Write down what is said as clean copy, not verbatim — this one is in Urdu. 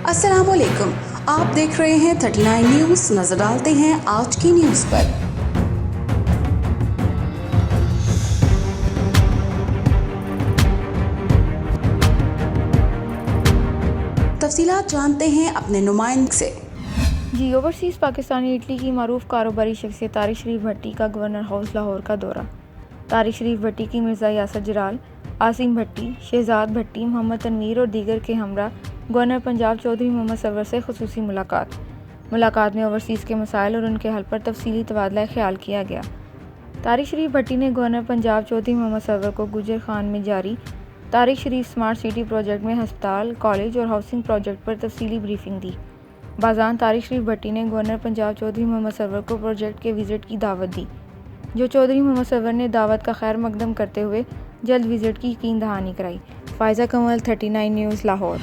السلام علیکم، آپ دیکھ رہے ہیں 39 نیوز۔ نظر ڈالتے ہیں آج کی نیوز پر۔ تفصیلات جانتے ہیں اپنے نمائندے سے۔ اوورسیز پاکستانی اٹلی کی معروف کاروباری شخصیت طارق شریف بھٹی کا گورنر ہاؤس لاہور کا دورہ۔ طارق شریف بھٹی کی مرزا یاسر جلال، عاصم بھٹی، شہزاد بھٹی، محمد تنویر اور دیگر کے ہمراہ گورنر پنجاب چودھری محمد سرور سے خصوصی ملاقات میں اوورسیز کے مسائل اور ان کے حل پر تفصیلی تبادلہ خیال کیا گیا۔ طارق شریف بھٹی نے گورنر پنجاب چودھری محمد سرور کو گجر خان میں جاری طارق شریف اسمارٹ سٹی پروجیکٹ میں ہسپتال، کالج اور ہاؤسنگ پروجیکٹ پر تفصیلی بریفنگ دی۔ بازان طارق شریف بھٹی نے گورنر پنجاب چودھری محمد سرور کو پروجیکٹ کے وزٹ کی دعوت دی، جو چودھری محمد سرور نے دعوت کا خیر مقدم کرتے ہوئے جلد وزٹ کی یقین دہانی کرائی۔ فائزہ کمال، 39 نیوز، لاہور۔